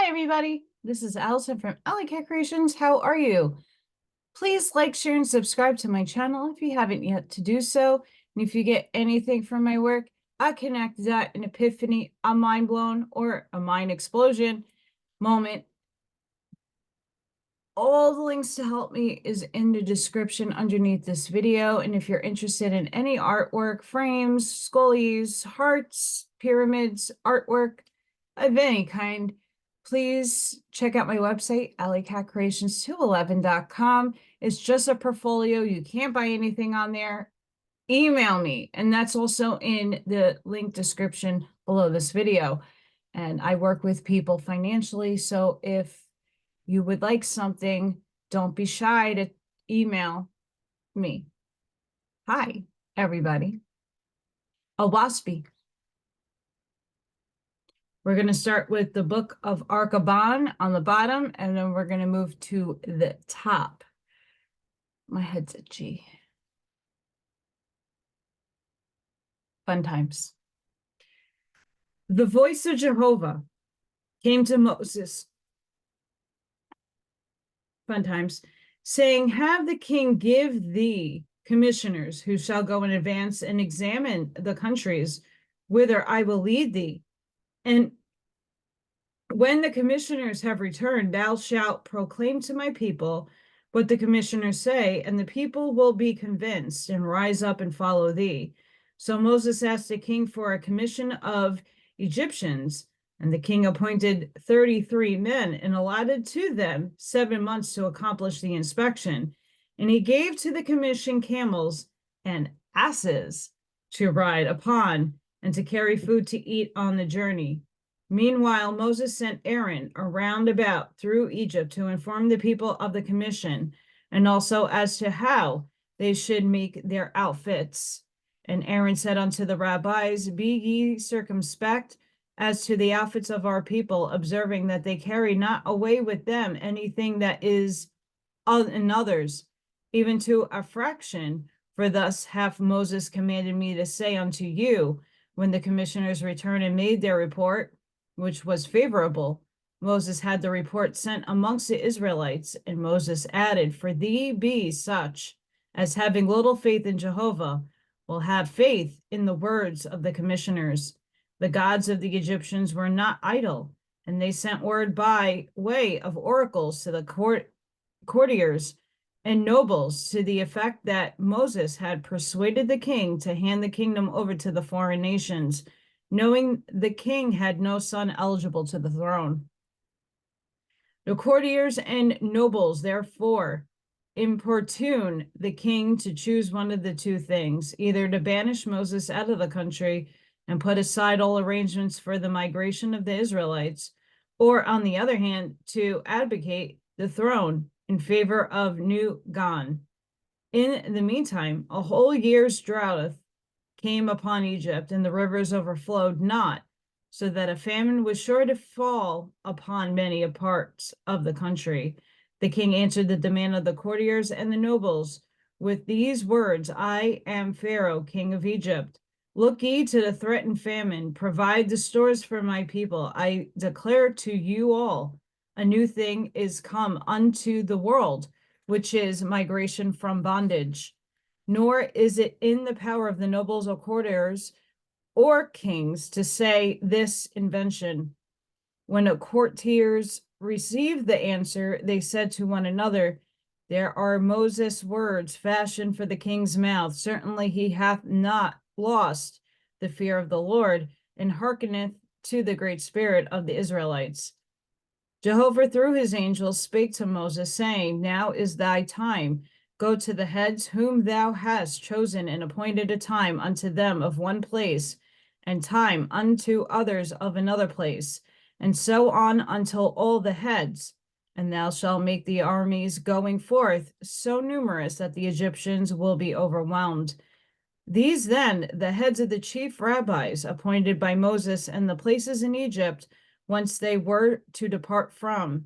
Hi, everybody. This is Allison from AllyKatzkreations. How are you? Please like, share, and subscribe to my channel if you haven't yet to do so. And if you get anything from my work, a connect that, an epiphany, a mind blown, or a mind explosion moment, all the links to help me is in the description underneath this video. And if you're interested in any artwork, frames, scullies, hearts, pyramids, artwork of any kind, please check out my website, AllyKatzkreations211.com. It's just a portfolio. You can't buy anything on there. Email me, and that's also in the link description below this video. And I work with people financially, so if you would like something, don't be shy to email me. Hi, everybody. Oahspe. We're going to start with the Book of Arkaban on the bottom, and then we're going to move to the top. My head's itchy. Fun times. The voice of Jehovah came to Moses. Fun times. Saying, have the king give thee commissioners who shall go in advance and examine the countries whither I will lead thee. And when the commissioners have returned, thou shalt proclaim to my people what the commissioners say, and the people will be convinced and rise up and follow thee. So Moses asked the king for a commission of Egyptians, and the king appointed 33 men and allotted to them 7 months to accomplish the inspection. And he gave to the commission camels and asses to ride upon and to carry food to eat on the journey. Meanwhile, Moses sent Aaron around about through Egypt to inform the people of the commission, and also as to how they should make their outfits. And Aaron said unto the rabbis, be ye circumspect as to the outfits of our people, observing that they carry not away with them anything that is in others, even to a fraction. For thus hath Moses commanded me to say unto you, when the commissioners returned and made their report, which was favorable, Moses had the report sent amongst the Israelites, and Moses added, for thee be such as having little faith in Jehovah will have faith in the words of the commissioners. The gods of the Egyptians were not idle, and they sent word by way of oracles to the courtiers and nobles to the effect that Moses had persuaded the king to hand the kingdom over to the foreign nations, knowing the king had no son eligible to the throne. The courtiers and nobles therefore importune the king to choose one of the two things, either to banish Moses out of the country and put aside all arrangements for the migration of the Israelites, or on the other hand, to advocate the throne in favor of New Gan. In the meantime, a whole year's drought came upon Egypt, and the rivers overflowed not, so that a famine was sure to fall upon many parts of the country. The king answered the demand of the courtiers and the nobles with these words, I am Pharaoh, king of Egypt. Look ye to the threatened famine, provide the stores for my people. I declare to you all, a new thing is come unto the world, which is migration from bondage. Nor is it in the power of the nobles or courtiers or kings to say this invention. When the courtiers received the answer, they said to one another, there are Moses' words fashioned for the king's mouth. Certainly he hath not lost the fear of the Lord, and hearkeneth to the great spirit of the Israelites. Jehovah through his angels spake to Moses, saying, now is thy time. Go to the heads whom thou hast chosen, and appointed a time unto them of one place, and time unto others of another place, and so on until all the heads. And thou shalt make the armies going forth so numerous that the Egyptians will be overwhelmed. These then, the heads of the chief rabbis appointed by Moses, and the places in Egypt whence they were to depart from.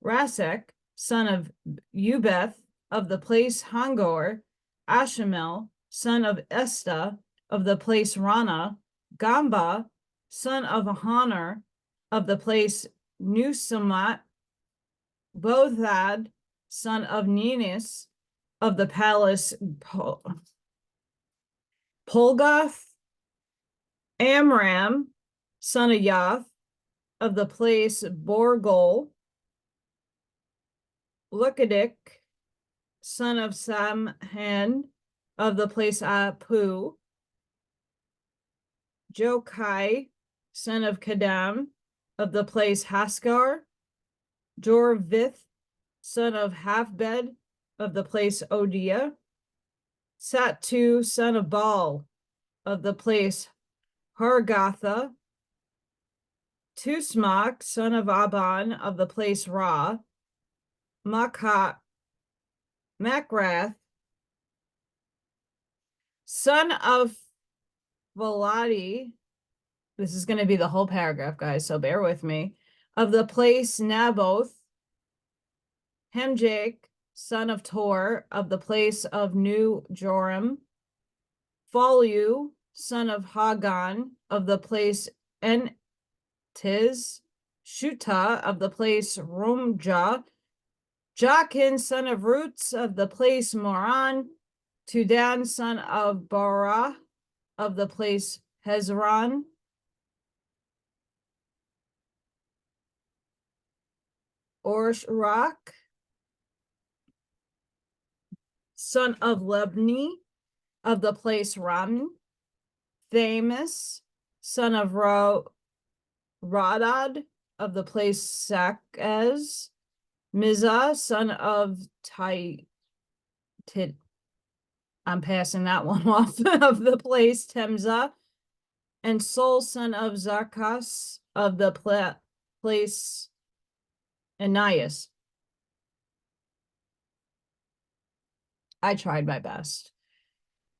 Rasek, son of Ubeth, of the place Hangor, Ashamel, son of Esta, of the place Rana, Gamba, son of Hanor, of the place Nusamat, Bothad, son of Nenis, of the palace Polgoth, Amram, son of Yath, of the place Borgol, Lukadik, son of Samhan, of the place Apu, Jokai, son of Kadam, of the place Haskar, Jorvith, son of Halfbed, of the place Odia, Satu, son of Baal, of the place Hargatha, Tusmak, son of Aban, of the place Ra, Makrath, son of Valadi. This is going to be the whole paragraph, guys, so bear with me. Of the place Naboth, Hemjake, son of Tor, of the place of New Joram, Falu, son of Hagan, of the place Entiz, Shuta, of the place Rumja, Jachin, son of Roots, of the place Moran, Tudan, son of Bara, of the place Hezron, Orshrak, son of Lebni, of the place Ram, Thamus, son of Radad, of the place Sakez, Mizah, son of I'm passing that one off, of the place Temza, and Sol, son of Zarkas, of the place Anias. I tried my best.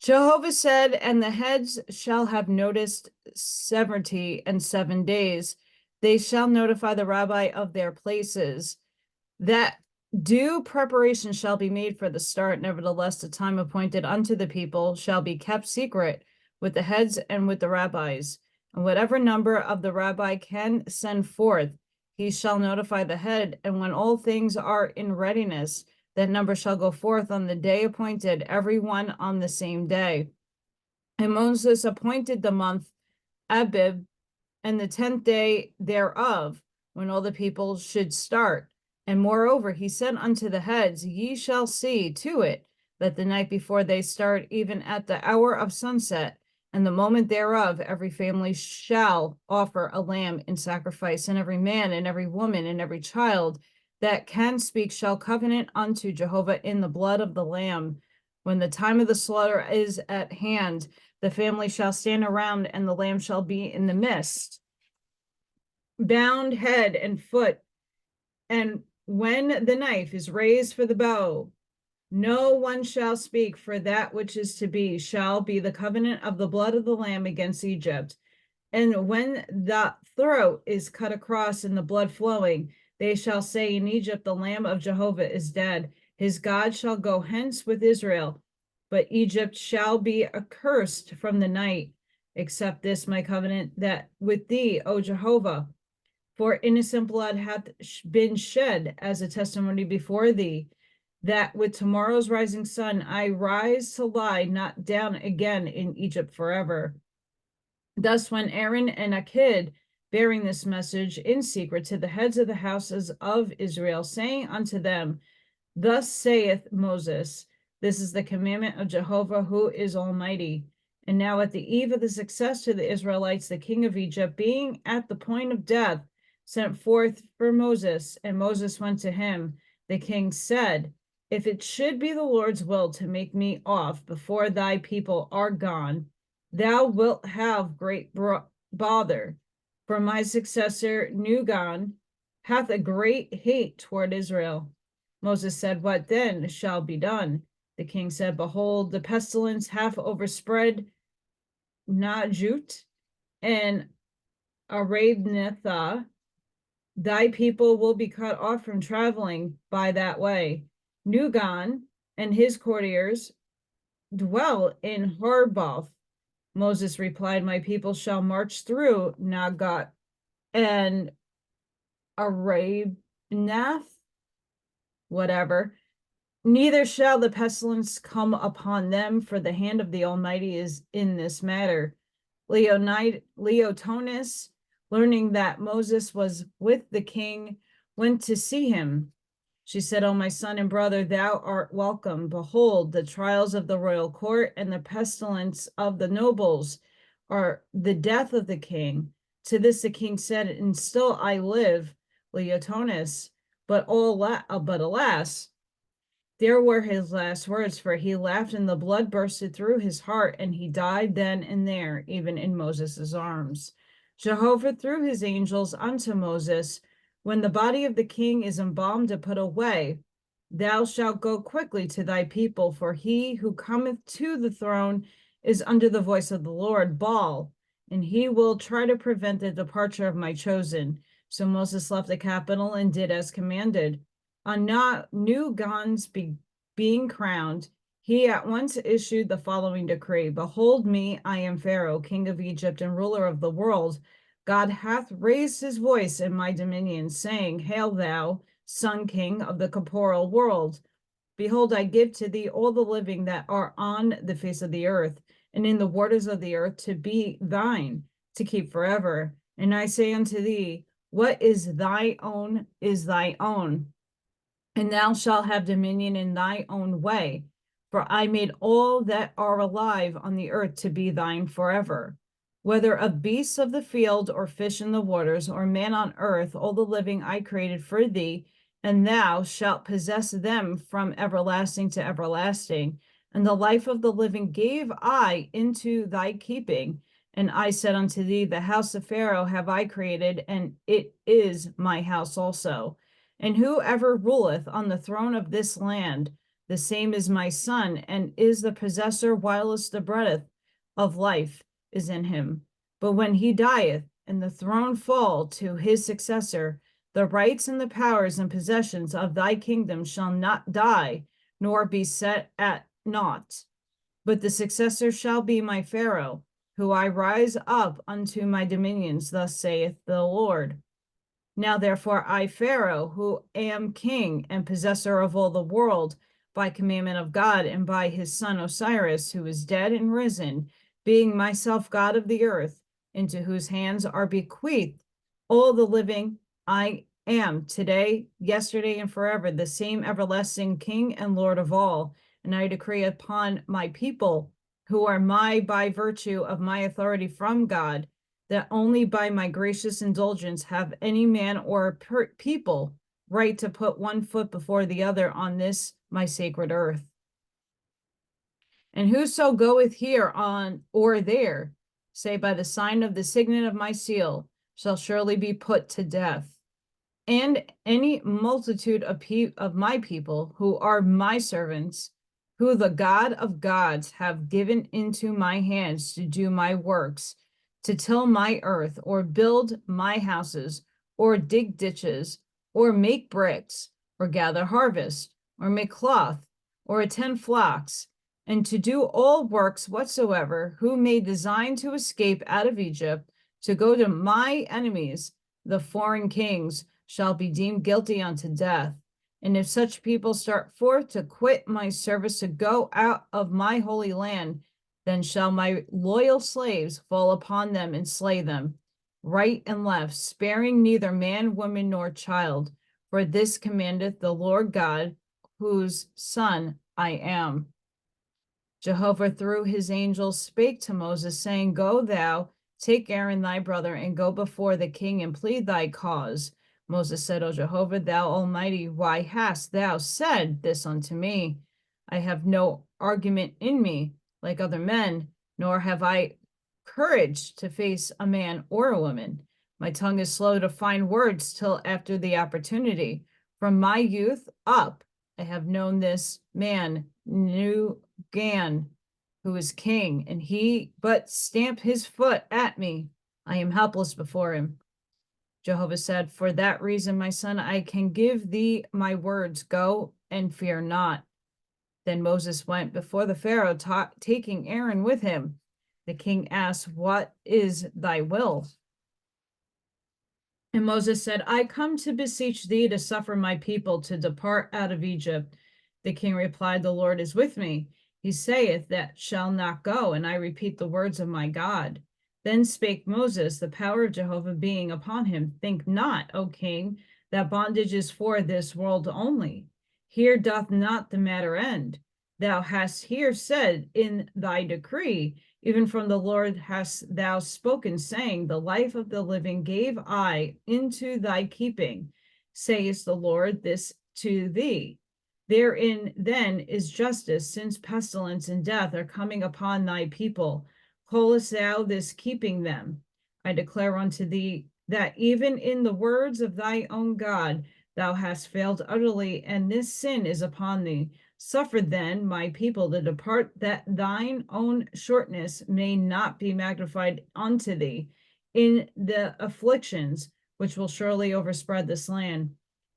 Jehovah said, and the heads shall have noticed severity and 7 days. They shall notify the rabbi of their places, that due preparation shall be made for the start. Nevertheless, the time appointed unto the people shall be kept secret with the heads and with the rabbis. And whatever number of the rabbi can send forth, he shall notify the head. And when all things are in readiness, that number shall go forth on the day appointed, every one on the same day. And Moses appointed the month Abib, and the 10th day thereof, when all the people should start. And moreover, he said unto the heads, ye shall see to it that the night before they start, even at the hour of sunset, and the moment thereof, every family shall offer a lamb in sacrifice, and every man and every woman and every child that can speak shall covenant unto Jehovah in the blood of the lamb. When the time of the slaughter is at hand, the family shall stand around, and the lamb shall be in the midst, bound head and foot. And when the knife is raised for the bow, no one shall speak, for that which is to be shall be the covenant of the blood of the lamb against Egypt. And when the throat is cut across and the blood flowing, they shall say in Egypt, the lamb of Jehovah is dead. His God shall go hence with Israel, but Egypt shall be accursed from the night, except this my covenant that with thee, O Jehovah, for innocent blood hath been shed as a testimony before thee, that with tomorrow's rising sun I rise to lie not down again in Egypt forever. Thus when Aaron and Akid, bearing this message in secret to the heads of the houses of Israel, saying unto them, thus saith Moses, this is the commandment of Jehovah, who is almighty. And now at the eve of the success to the Israelites, the king of Egypt, being at the point of death, sent forth for Moses, and Moses went to him. The king said, if it should be the Lord's will to make me off before thy people are gone, thou wilt have great bother. For my successor, Nugan, hath a great hate toward Israel. Moses said, what then shall be done? The king said, behold, the pestilence hath overspread Najut and Arabnetha. Thy people will be cut off from traveling by that way. Nugan and his courtiers dwell in Harboth. Moses replied, my people shall march through Nagat and Arabnath, whatever. Neither shall the pestilence come upon them, for the hand of the Almighty is in this matter. Leotonus, learning that Moses was with the king, went to see him. She said, O my son and brother, thou art welcome. Behold, the trials of the royal court and the pestilence of the nobles are the death of the king. To this the king said, and still I live, Leotonus, but alas, there were his last words, for he laughed and the blood bursted through his heart, and he died then and there, even in Moses' arms. Jehovah threw his angels unto Moses. When the body of the king is embalmed and put away, thou shalt go quickly to thy people, for he who cometh to the throne is under the voice of the Lord, Baal, and he will try to prevent the departure of my chosen. So Moses left the capital and did as commanded. On new guns being crowned, he at once issued the following decree. Behold me, I am Pharaoh, king of Egypt and ruler of the world. God hath raised his voice in my dominion, saying, Hail thou, son king of the corporeal world. Behold, I give to thee all the living that are on the face of the earth, and in the waters of the earth, to be thine, to keep forever. And I say unto thee, what is thy own is thy own, and thou shalt have dominion in thy own way. For I made all that are alive on the earth to be thine forever. Whether of beasts of the field, or fish in the waters, or man on earth, all the living I created for thee, and thou shalt possess them from everlasting to everlasting. And the life of the living gave I into thy keeping. And I said unto thee, the house of Pharaoh have I created, and it is my house also. And whoever ruleth on the throne of this land, the same is my son, and is the possessor whilst the breath of life is in him. But when he dieth, and the throne fall to his successor, the rights and the powers and possessions of thy kingdom shall not die, nor be set at naught. But the successor shall be my Pharaoh, who I rise up unto my dominions, thus saith the Lord. Now therefore I, Pharaoh, who am king and possessor of all the world, by commandment of God, and by his son Osiris, who is dead and risen, being myself God of the earth, into whose hands are bequeathed all the living, I am today, yesterday, and forever, the same everlasting King and Lord of all. And I decree upon my people, who are my by virtue of my authority from God, that only by my gracious indulgence have any man or people right to put one foot before the other on this my sacred earth. And whoso goeth here on or there, say by the sign of the signet of my seal, shall surely be put to death. And any multitude of my people, who are my servants, who the God of gods have given into my hands to do my works, to till my earth, or build my houses, or dig ditches, or make bricks, or gather harvest, or make cloth, or attend flocks, and to do all works whatsoever, who may design to escape out of Egypt, to go to my enemies, the foreign kings, shall be deemed guilty unto death. And if such people start forth to quit my service to go out of my holy land, then shall my loyal slaves fall upon them and slay them, right and left, sparing neither man, woman, nor child. For this commandeth the Lord God, whose son I am. Jehovah through his angels spake to Moses, saying, Go thou, take Aaron thy brother, and go before the king and plead thy cause. Moses said, O Jehovah, thou Almighty, why hast thou said this unto me? I have no argument in me like other men, nor have I courage to face a man or a woman. My tongue is slow to find words till after the opportunity. From my youth up, I have known this man, Nugan, who is king, and he but stamp his foot at me. I am helpless before him. Jehovah said, For that reason, my son, I can give thee my words. Go and fear not. Then Moses went before the Pharaoh, taking Aaron with him. The king asked, What is thy will? And Moses said, I come to beseech thee to suffer my people to depart out of Egypt. The king replied, the Lord is with me. He saith that shall not go, and I repeat the words of my God. Then spake Moses, the power of Jehovah being upon him, think not, O king, that bondage is for this world only. Here doth not the matter end. Thou hast here said in thy decree, even from the Lord hast thou spoken, saying, the life of the living gave I into thy keeping, says the Lord this to thee. Therein then is justice, since pestilence and death are coming upon thy people. Callest thou this keeping them? I declare unto thee that even in the words of thy own God thou hast failed utterly, and this sin is upon thee. Suffer then my people to depart, that thine own shortness may not be magnified unto thee in the afflictions which will surely overspread this land.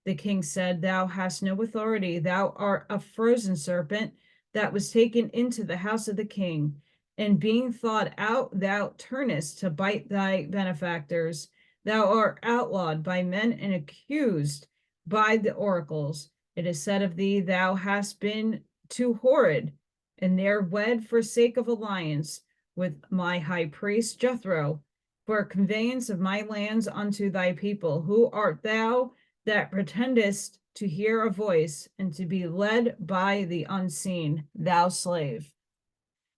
The king said, thou hast no authority. Thou art a frozen serpent that was taken into the house of the king. And being thought out, thou turnest to bite thy benefactors. Thou art outlawed by men and accused by the oracles. It is said of thee, thou hast been too horrid, and there wed for sake of alliance with my high priest Jethro, for conveyance of my lands unto thy people. Who art thou that pretendest to hear a voice and to be led by the unseen, thou slave?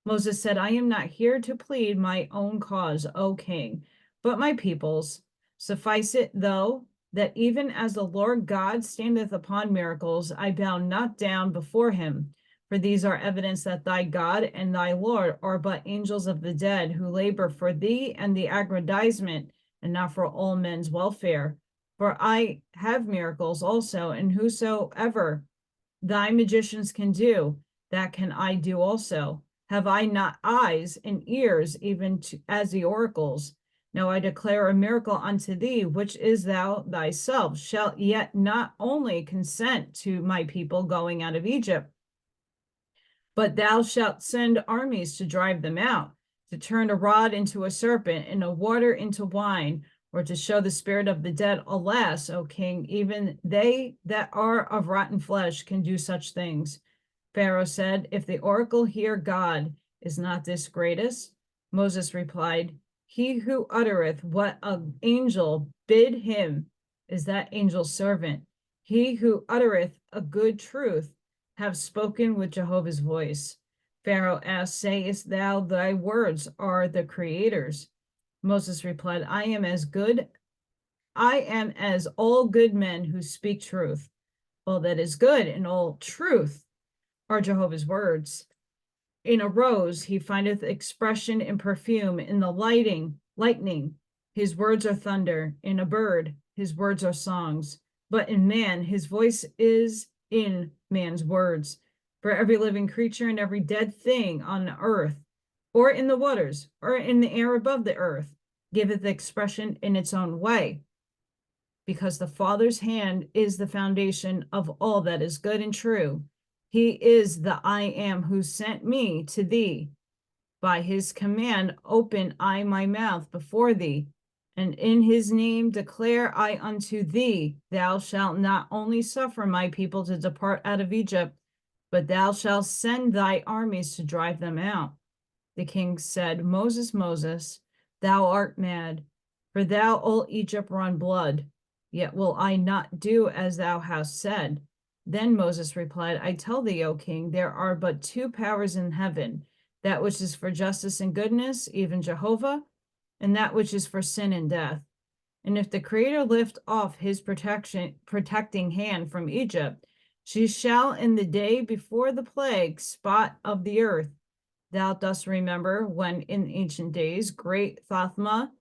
Moses said, I am not here to plead my own cause, O king, but my people's. Suffice it, though, that even as the Lord God standeth upon miracles, I bow not down before him. For these are evidence that thy God and thy Lord are but angels of the dead, who labor for thee and the aggrandizement, and not for all men's welfare. For I have miracles also, and whosoever thy magicians can do, that can I do also. Have I not eyes and ears, even as the oracles? Now I declare a miracle unto thee, which is thou thyself shalt yet not only consent to my people going out of Egypt, but thou shalt send armies to drive them out, to turn a rod into a serpent and a water into wine, or to show the spirit of the dead. Alas, O king, even they that are of rotten flesh can do such things. Pharaoh said, if the oracle hear God, is not this greatest? Moses replied, he who uttereth what an angel bid him is that angel's servant. He who uttereth a good truth have spoken with Jehovah's voice. Pharaoh asked, sayest thou thy words are the Creator's? Moses replied, I am as all good men who speak truth. All that is good and all truth are Jehovah's words. In a rose he findeth expression and perfume. In the lightning, his words are thunder. In a bird, his words are songs. But in man, his voice is in man's words. For every living creature and every dead thing on earth, or in the waters, or in the air above the earth, giveth expression in its own way. Because the Father's hand is the foundation of all that is good and true. He is the I am who sent me to thee. By his command open I my mouth before thee, and in his name declare I unto thee, thou shalt not only suffer my people to depart out of Egypt, but thou shalt send thy armies to drive them out. The king said, Moses, Moses, thou art mad, for thou all Egypt run blood. Yet will I not do as thou hast said. Then Moses replied, I tell thee, O king, there are but two powers in heaven, that which is for justice and goodness, even Jehovah, and that which is for sin and death. And if the Creator lift off his protecting hand from Egypt, she shall in the day before the plague spot of the earth. Thou dost remember when in ancient days great Thothma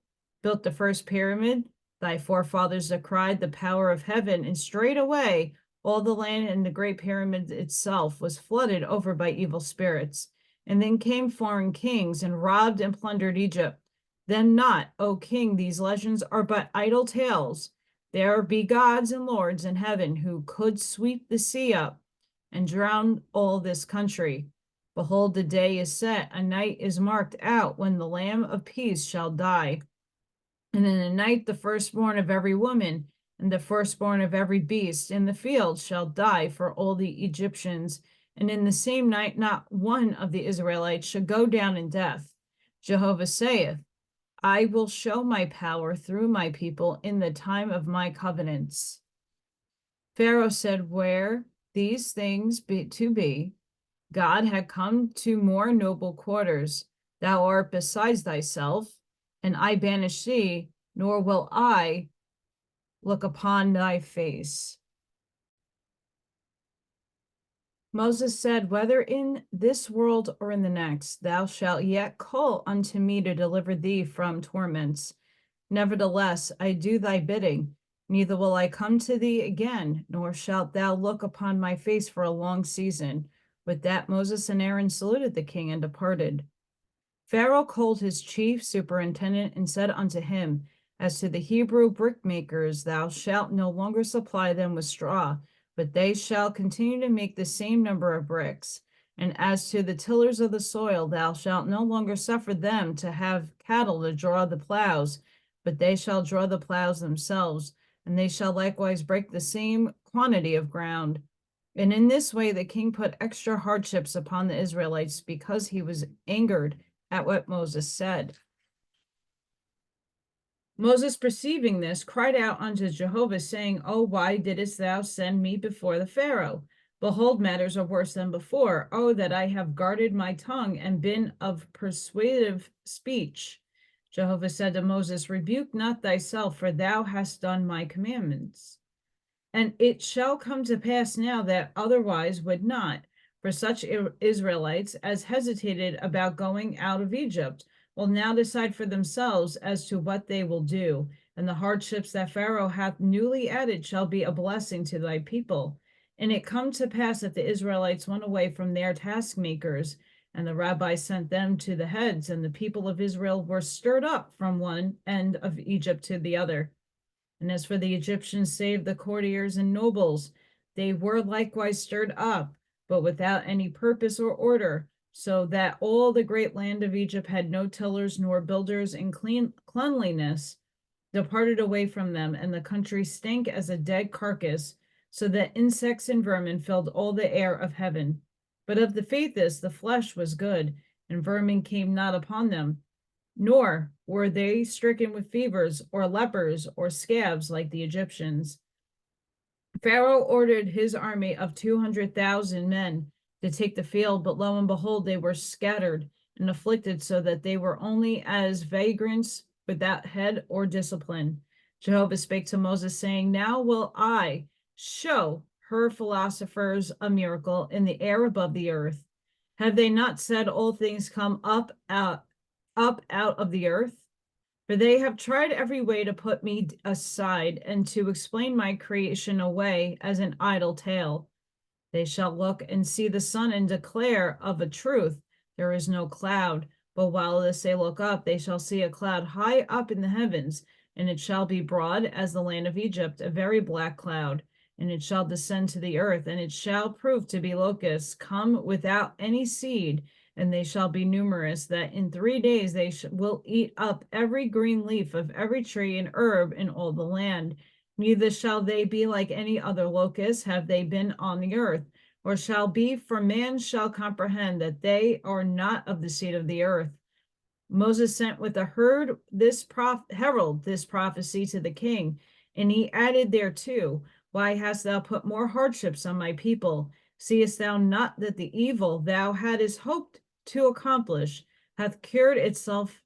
built the first pyramid. Thy forefathers decried the power of heaven, and straightway all the land and the great pyramid itself was flooded over by evil spirits. And then came foreign kings and robbed and plundered Egypt. Then not, O king, these legends are but idle tales. There be gods and lords in heaven who could sweep the sea up and drown all this country. Behold, the day is set, a night is marked out when the Lamb of peace shall die. And in the night the firstborn of every woman and the firstborn of every beast in the field shall die for all the Egyptians. And in the same night not one of the Israelites shall go down in death. Jehovah saith, I will show my power through my people in the time of my covenants. Pharaoh said, where these things be, God had come to more noble quarters. Thou art besides thyself, and I banish thee, nor will I look upon thy face. Moses said, whether in this world or in the next, thou shalt yet call unto me to deliver thee from torments. Nevertheless, I do thy bidding, neither will I come to thee again, nor shalt thou look upon my face for a long season. With that, Moses and Aaron saluted the king and departed. Pharaoh called his chief superintendent and said unto him, as to the Hebrew brickmakers, thou shalt no longer supply them with straw, but they shall continue to make the same number of bricks. And as to the tillers of the soil, thou shalt no longer suffer them to have cattle to draw the plows, but they shall draw the plows themselves, and they shall likewise break the same quantity of ground. And in this way the king put extra hardships upon the Israelites because he was angered at what Moses said. Moses, perceiving this, cried out unto Jehovah, saying, Oh, why didst thou send me before the Pharaoh? Behold, matters are worse than before. Oh, that I have guarded my tongue and been of persuasive speech. Jehovah said to Moses, Rebuke not thyself, for thou hast done my commandments. And it shall come to pass now that otherwise would not, for such Israelites as hesitated about going out of Egypt will now decide for themselves as to what they will do, and the hardships that Pharaoh hath newly added shall be a blessing to thy people. And it come to pass that the Israelites went away from their taskmakers, and the rabbis sent them to the heads, and the people of Israel were stirred up from one end of Egypt to the other. And as for the Egyptians, save the courtiers and nobles, they were likewise stirred up, but without any purpose or order, so that all the great land of Egypt had no tillers nor builders, and cleanliness departed away from them, and the country stank as a dead carcass, so that insects and vermin filled all the air of heaven. But of the faithless the flesh was good, and vermin came not upon them, nor were they stricken with fevers or lepers or scabs like the Egyptians. Pharaoh ordered his army of 200,000 men to take the field, but lo and behold, they were scattered and afflicted, so that they were only as vagrants without head or discipline. Jehovah spake to Moses, saying, Now will I show her philosophers a miracle in the air above the earth. Have they not said all things come up out of the earth? For they have tried every way to put me aside and to explain my creation away as an idle tale. They shall look and see the sun and declare of a truth there is no cloud. But while this they look up, they shall see a cloud high up in the heavens, and it shall be broad as the land of Egypt, a very black cloud. And it shall descend to the earth, and it shall prove to be locusts, come without any seed, and they shall be numerous, that in 3 days they will eat up every green leaf of every tree and herb in all the land. Neither shall they be like any other locusts, have they been on the earth, or shall be, for man shall comprehend that they are not of the seed of the earth. Moses sent with a herald this prophecy to the king, and he added thereto, Why hast thou put more hardships on my people? Seest thou not that the evil thou hadst hoped to accomplish hath cured itself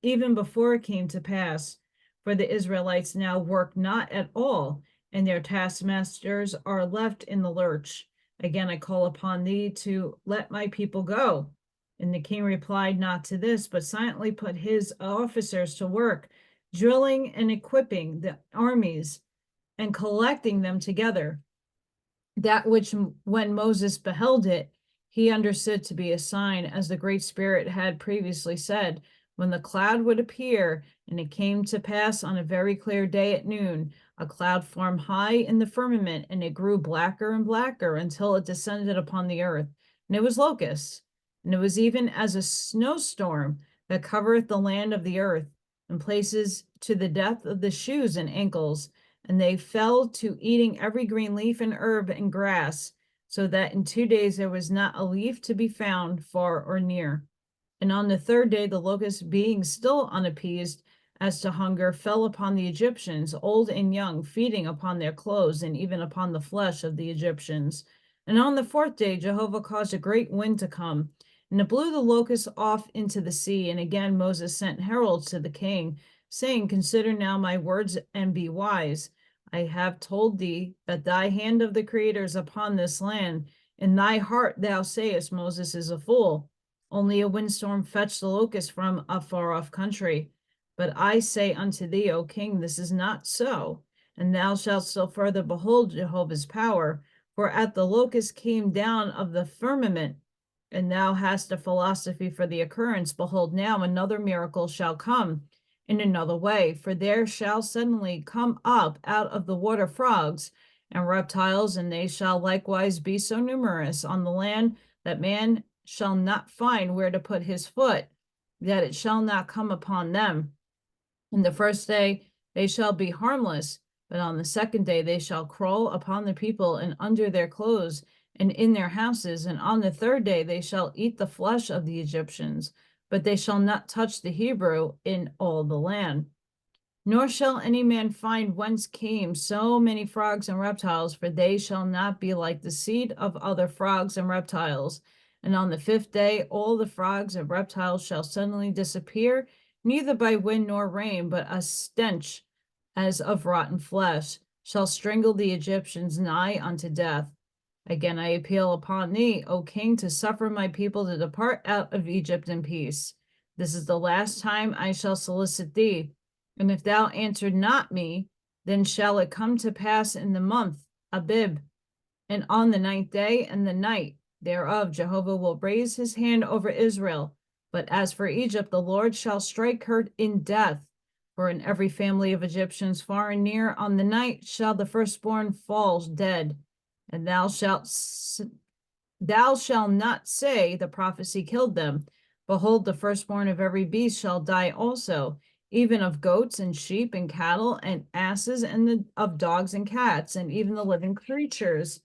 even before it came to pass? For the Israelites now work not at all, and their taskmasters are left in the lurch. Again, I call upon thee to let my people go. And the king replied not to this, but silently put his officers to work, drilling and equipping the armies and collecting them together. That which, when Moses beheld it, he understood to be a sign, as the Great Spirit had previously said, when the cloud would appear. And it came to pass on a very clear day at noon, a cloud formed high in the firmament, and it grew blacker and blacker until it descended upon the earth. And it was locusts, and it was even as a snowstorm that covereth the land of the earth. and places to the depth of the shoes and ankles, and they fell to eating every green leaf and herb and grass, so that in 2 days there was not a leaf to be found far or near. And on the third day, the locusts, being still unappeased as to hunger, fell upon the Egyptians, old and young, feeding upon their clothes and even upon the flesh of the Egyptians. And on the fourth day, Jehovah caused a great wind to come, and it blew the locusts off into the sea. And again Moses sent heralds to the king, saying, Consider now my words and be wise. I have told thee that thy hand of the Creator is upon this land. In thy heart thou sayest, Moses is a fool. Only a windstorm fetched the locusts from a far off country. But I say unto thee, O king, this is not so. And thou shalt still further behold Jehovah's power. For at the locust came down of the firmament, and thou hast a philosophy for the occurrence. Behold, now another miracle shall come in another way. For there shall suddenly come up out of the water frogs and reptiles, and they shall likewise be so numerous on the land that man shall not find where to put his foot, that it shall not come upon them. In the first day they shall be harmless, but on the second day they shall crawl upon the people and under their clothes and in their houses. And on the third day they shall eat the flesh of the Egyptians, but they shall not touch the Hebrew in all the land. Nor shall any man find whence came so many frogs and reptiles, for they shall not be like the seed of other frogs and reptiles. And on the fifth day all the frogs and reptiles shall suddenly disappear, neither by wind nor rain, but a stench as of rotten flesh shall strangle the Egyptians nigh unto death. Again I appeal upon thee, O king, to suffer my people to depart out of Egypt in peace. This is the last time I shall solicit thee. And if thou answer not me, then shall it come to pass in the month Abib, and on the 9th day and the night thereof, Jehovah will raise his hand over Israel. But as for Egypt, the Lord shall strike her in death. For in every family of Egyptians, far and near, on the night shall the firstborn fall dead. And thou shalt not say, the prophecy killed them. Behold, the firstborn of every beast shall die also, even of goats and sheep and cattle and asses, and of dogs and cats, and even the living creatures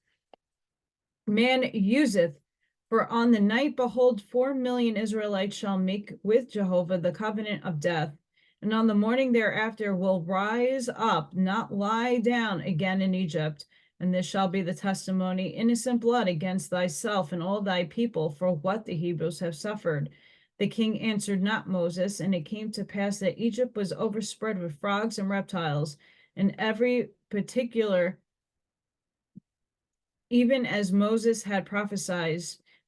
man useth. For on the night, behold, 4,000,000 Israelites shall make with Jehovah the covenant of death. And on the morning thereafter will rise up, not lie down again in Egypt. And this shall be the testimony, innocent blood against thyself and all thy people, for what the Hebrews have suffered. The king answered not Moses, and it came to pass that Egypt was overspread with frogs and reptiles, and every particular, even as Moses had prophesied.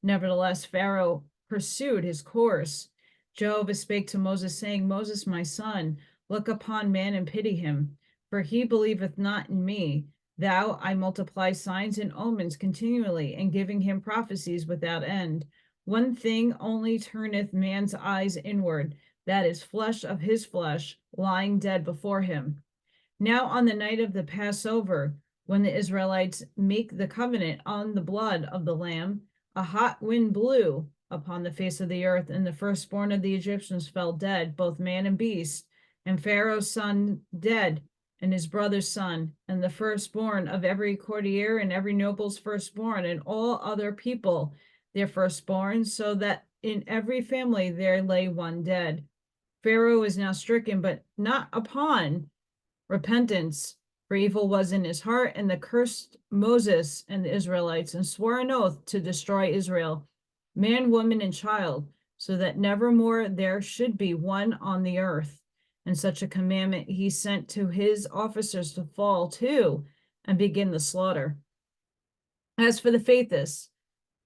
Nevertheless, Pharaoh pursued his course. Jehovah spake to Moses, saying, Moses, my son, look upon man and pity him, for he believeth not in me. Thou, I multiply signs and omens continually, and giving him prophecies without end. One thing only turneth man's eyes inward, that is flesh of his flesh, lying dead before him. Now on the night of the Passover, when the Israelites make the covenant on the blood of the lamb, a hot wind blew upon the face of the earth, and the firstborn of the Egyptians fell dead, both man and beast, and Pharaoh's son dead, and his brother's son, and the firstborn of every courtier and every noble's firstborn, and all other people their firstborn, so that in every family there lay one dead. Pharaoh is now stricken, but not upon repentance, for evil was in his heart, and the cursed Moses and the Israelites, and swore an oath to destroy Israel, man, woman, and child, so that never more there should be one on the earth. And such a commandment he sent to his officers to fall to and begin the slaughter. As for the faithless,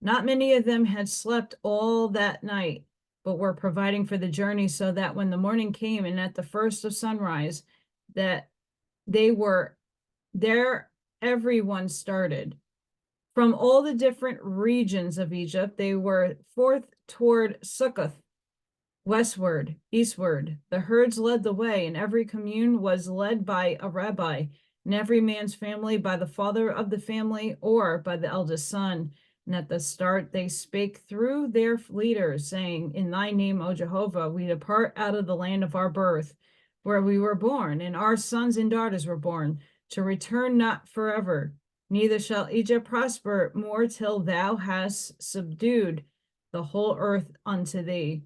not many of them had slept all that night, but were providing for the journey, so that when the morning came and at the first of sunrise, that they were there, everyone started. From all the different regions of Egypt, they were forth toward Succoth, westward, eastward. The herds led the way, and every commune was led by a rabbi, and every man's family by the father of the family or by the eldest son. And at the start they spake through their leaders, saying, In thy name, O Jehovah, we depart out of the land of our birth. where we were born, and our sons and daughters were born, to return not forever. Neither shall Egypt prosper more till thou hast subdued the whole earth unto thee.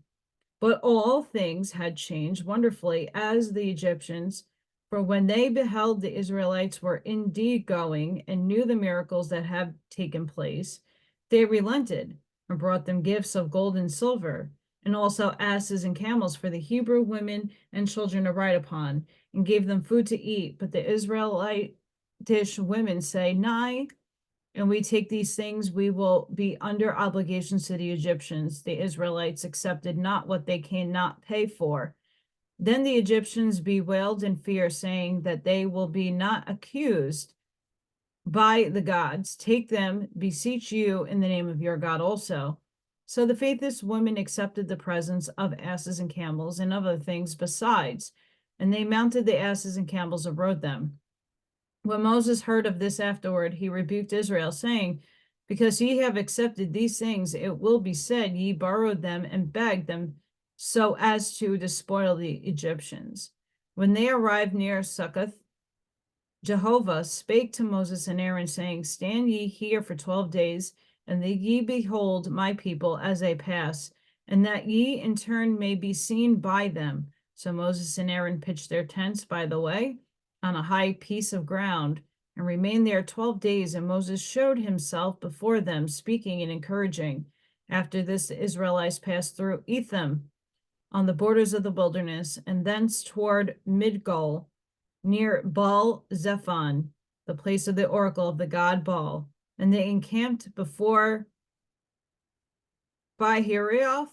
But all things had changed wonderfully as the Egyptians, for when they beheld the Israelites were indeed going and knew the miracles that had taken place, they relented and brought them gifts of gold and silver, and also asses and camels for the Hebrew women and children to ride upon, and gave them food to eat. But the Israelitish women say, Nay, and we take these things, we will be under obligations to the Egyptians. The Israelites accepted not what they cannot pay for. Then the Egyptians bewailed in fear, saying that they will be not accused by the gods. Take them, beseech you, in the name of your God also. So the faithless women accepted the presents of asses and camels and other things besides, and they mounted the asses and camels and rode them. When Moses heard of this afterward, he rebuked Israel, saying, because ye have accepted these things, it will be said, ye borrowed them and begged them so as to despoil the Egyptians. When they arrived near Succoth, Jehovah spake to Moses and Aaron, saying, stand ye here for 12 days, and that ye behold my people as they pass, and that ye in turn may be seen by them. So Moses and Aaron pitched their tents by the way, on a high piece of ground, and remained there 12 days, and Moses showed himself before them, speaking and encouraging. After this, the Israelites passed through Etham, on the borders of the wilderness, and thence toward Midgol, near Baal Zephon, the place of the oracle of the god Baal. And they encamped before Bihirioth,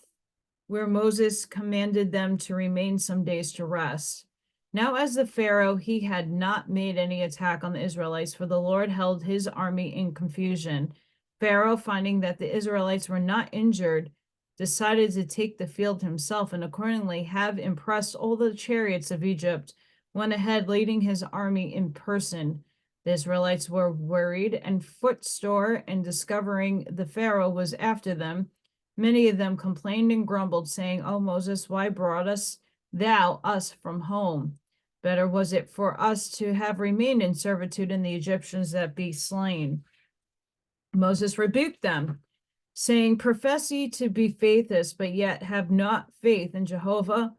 where Moses commanded them to remain some days to rest. Now, as the Pharaoh, he had not made any attack on the Israelites, for the Lord held his army in confusion. Pharaoh, finding that the Israelites were not injured, decided to take the field himself, and accordingly have impressed all the chariots of Egypt, went ahead leading his army in person. The Israelites were worried and footsore, and discovering the Pharaoh was after them, many of them complained and grumbled, saying, O Moses, why broughtest thou us from home? Better was it for us to have remained in servitude in the Egyptians that be slain. Moses rebuked them, saying, profess ye to be faithless, but yet have not faith in Jehovah.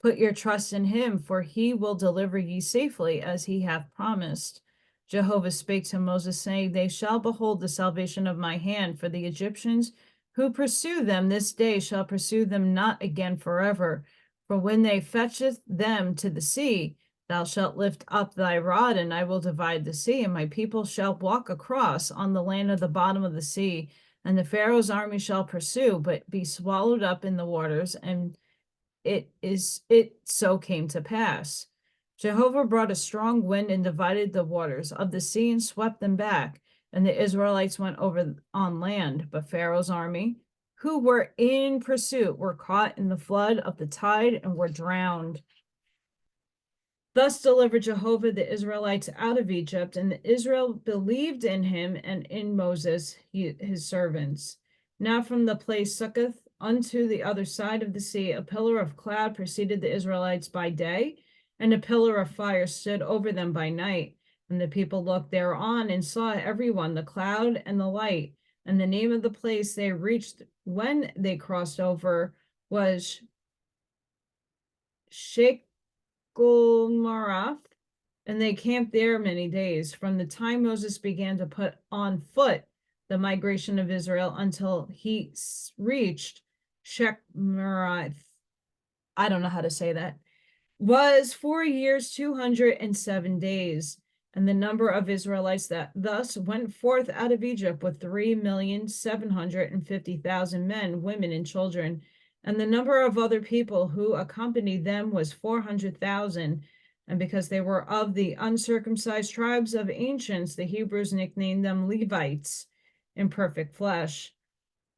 Put your trust in him, for he will deliver ye safely, as he hath promised. Jehovah spake to Moses, saying, they shall behold the salvation of my hand, for the Egyptians who pursue them this day shall pursue them not again forever. For when they fetcheth them to the sea, thou shalt lift up thy rod, and I will divide the sea, and my people shall walk across on the land of the bottom of the sea, and the Pharaoh's army shall pursue, but be swallowed up in the waters. And it so came to pass. Jehovah brought a strong wind and divided the waters of the sea and swept them back, and the Israelites went over on land. But Pharaoh's army, who were in pursuit, were caught in the flood of the tide and were drowned. Thus delivered Jehovah the Israelites out of Egypt, and Israel believed in him and in Moses, his servants. Now from the place Succoth unto the other side of the sea, a pillar of cloud preceded the Israelites by day, and a pillar of fire stood over them by night. And the people looked thereon and saw everyone the cloud and the light. And the name of the place they reached when they crossed over was Shekilmarath, and they camped there many days, from the time Moses began to put on foot the migration of Israel until he reached Shekilmarath. I don't know how to say that. Was 4 years, 207 days. And the number of Israelites that thus went forth out of Egypt was 3,750,000 men, women, and children. And the number of other people who accompanied them was 400,000. And because they were of the uncircumcised tribes of ancients, the Hebrews nicknamed them Levites in perfect flesh.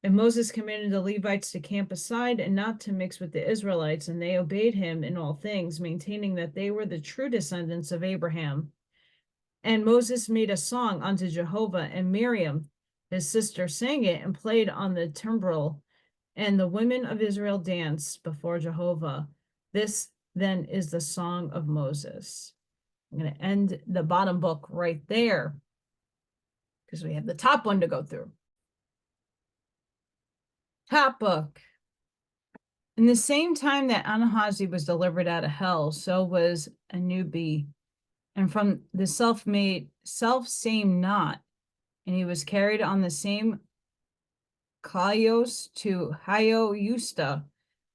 And Moses commanded the Levites to camp aside and not to mix with the Israelites, and they obeyed him in all things, maintaining that they were the true descendants of Abraham. And Moses made a song unto Jehovah, and Miriam, his sister, sang it and played on the timbrel, and the women of Israel danced before Jehovah. This then is the Song of Moses. I'm going to end the bottom book right there because we have the top one to go through. Top book. In the same time that Anahazi was delivered out of hell, so was Anubi, and from the self-same knot, and he was carried on the same Kaios to Hyojusta,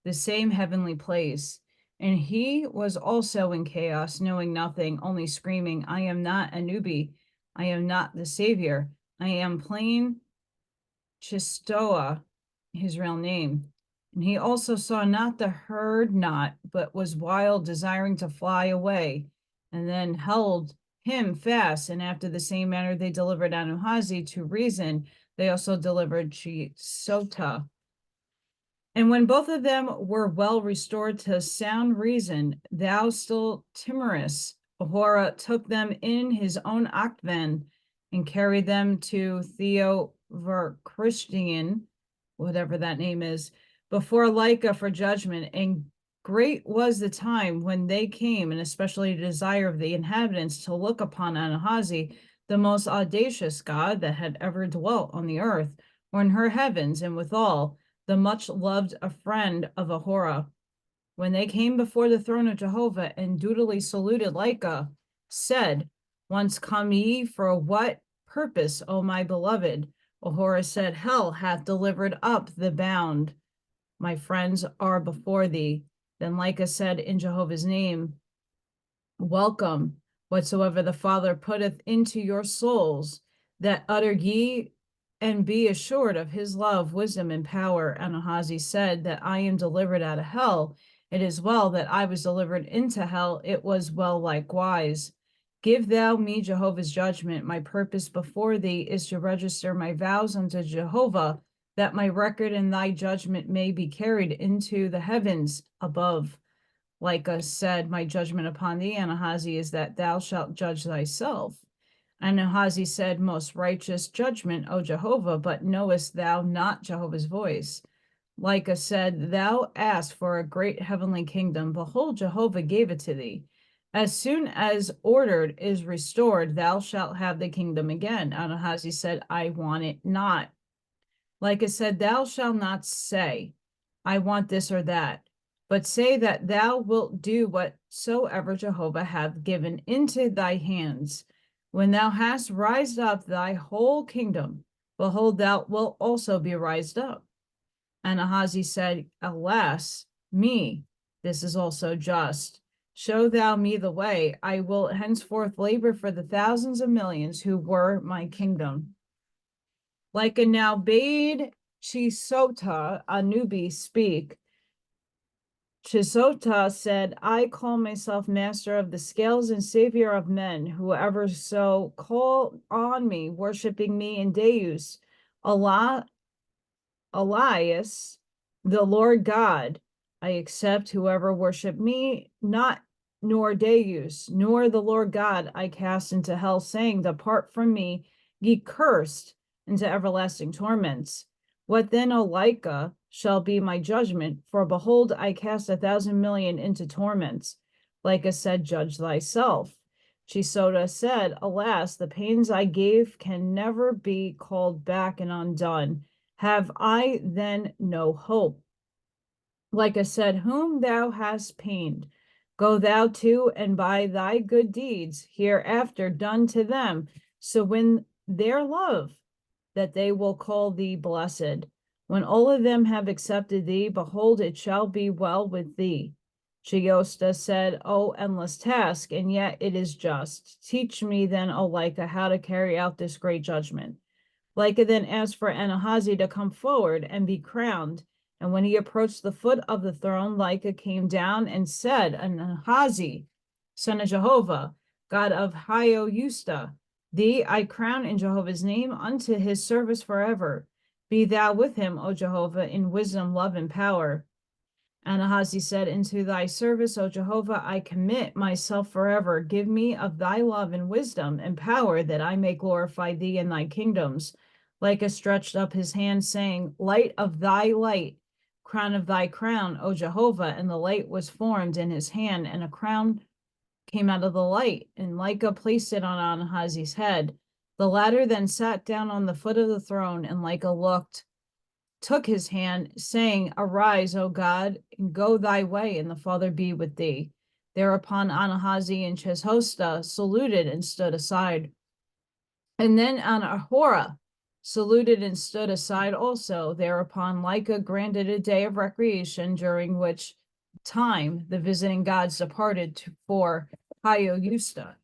the same heavenly place. And he was also in chaos, knowing nothing, only screaming, I am not Anubi, I am not the savior, I am plain Chistoa, his real name. And he also saw not the herd not, but was wild, desiring to fly away, and then held him fast. And after the same manner they delivered Anuhazi to reason, they also delivered Chisota. And when both of them were well restored to sound reason, thou still timorous, Ahura took them in his own Octvan and carried them to Theoverchristian, whatever that name is, before Lika for judgment. And great was the time when they came, and especially the desire of the inhabitants to look upon Anahazi, the most audacious god that had ever dwelt on the earth or in her heavens, and withal the much loved a friend of Ahura. When they came before the throne of Jehovah and dutifully saluted Lika, said, Whence come ye? For what purpose, O my beloved? Ahura said, Hell hath delivered up the bound. My friends are before thee. Then Lika said in Jehovah's name, Welcome, whatsoever the Father putteth into your souls, that utter ye, and be assured of his love, wisdom, and power. Anahazi said that I am delivered out of hell. It is well that I was delivered into hell. It was well likewise. Give thou me Jehovah's judgment. My purpose before thee is to register my vows unto Jehovah, that my record in thy judgment may be carried into the heavens above. Lika said, My judgment upon thee, Anahazi, is that thou shalt judge thyself. And Anahazi said, Most righteous judgment, O Jehovah, but knowest thou not Jehovah's voice? Lika said, Thou asked for a great heavenly kingdom. Behold, Jehovah gave it to thee. As soon as ordered is restored, thou shalt have the kingdom again. Anahazi said, I want it not. Lika said, Thou shalt not say, I want this or that, but say that thou wilt do whatsoever Jehovah hath given into thy hands. When thou hast rised up thy whole kingdom, behold, thou wilt also be rised up. And Ahazi said, Alas, me, this is also just. Show thou me the way. I will henceforth labor for the thousands of millions who were my kingdom. Lika now bade Chisota, Anubi, speak. Chisota said, I call myself master of the scales and savior of men. Whoever so call on me, worshiping me in Deus, Elias, the Lord God, I accept. Whoever worship me, not nor Deus, nor the Lord God, I cast into hell, saying, Depart from me, ye cursed, into everlasting torments. What then, O Lika, shall be my judgment? For behold, I cast 1,000 million into torments. Lika said, Judge thyself. Chisota said, Alas, the pains I gave can never be called back and undone. Have I then no hope? Lika said, Whom thou hast pained, go thou to, and by thy good deeds hereafter done to them, so win their love, that they will call thee blessed. When all of them have accepted thee, behold, it shall be well with thee. Chiosta said, O endless task, and yet it is just. Teach me then, O Lika, how to carry out this great judgment. Lika then asked for Anahazi to come forward and be crowned. And when he approached the foot of the throne, Lika came down and said, Anahazi, son of Jehovah, God of Hyojusta, thee I crown in Jehovah's name unto his service forever. Be thou with him, O Jehovah, in wisdom, love, and power. Anahazi said, Into thy service, O Jehovah, I commit myself forever. Give me of thy love and wisdom and power, that I may glorify thee in thy kingdoms. Lika stretched up his hand, saying, Light of thy light, crown of thy crown, O Jehovah, and the light was formed in his hand, and a crown came out of the light, and Lika placed it on Ahazi's head. The latter then sat down on the foot of the throne, and Lika took his hand, saying, Arise, O God, and go thy way, and the Father be with thee. Thereupon Ahazi and Cheshosta saluted and stood aside. And then Ahura saluted and stood aside also. Thereupon Lika granted a day of recreation, during which time the visiting gods departed for Hyousta.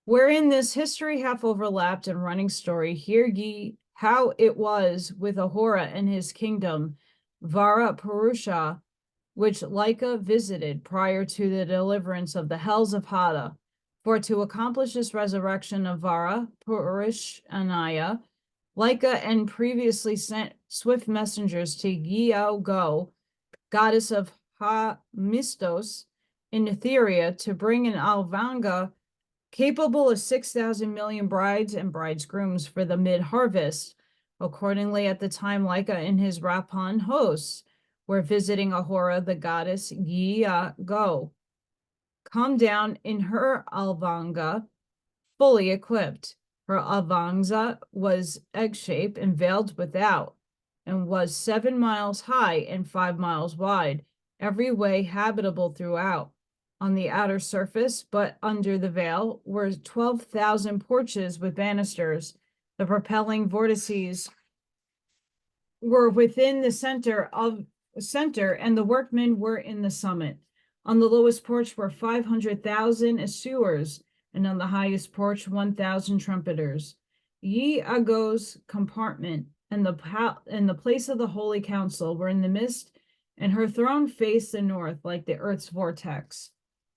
Wherein this history half overlapped and running story, hear ye how it was with Ahura and his kingdom, Vara Purusha, which Lika visited prior to the deliverance of the hells of Hada. For to accomplish this resurrection of Vara Purushanaya, Lika and previously sent swift messengers to Go, goddess of Hamistos in Etheria, to bring an Alvanga capable of 6,000 million brides and bridegrooms for the mid-harvest. Accordingly, at the time Lika and his Rappan hosts were visiting Ahura, the goddess Go, come down in her Alvanga, fully equipped. Her Alvanga was egg-shaped and veiled without, and was 7 miles high and 5 miles wide, every way habitable throughout. On the outer surface, but under the veil, were 12,000 porches with banisters. The propelling vortices were within the center, and the workmen were in the summit. On the lowest porch were 500,000 assuers, and on the highest porch 1,000 trumpeters. Ago's compartment and the place of the holy council were in the midst, and her throne faced the north like the earth's vortex.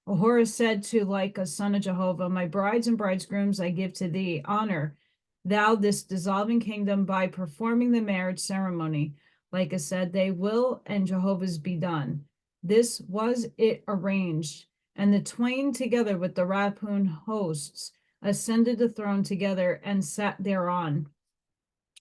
Ahura said to Lika, son of Jehovah, my brides and bridegrooms I give to thee, honor thou this dissolving kingdom by performing the marriage ceremony. Lika said, they will, and Jehovah's be done. This was it arranged, and the twain together with the Rappan hosts ascended the throne together and sat thereon.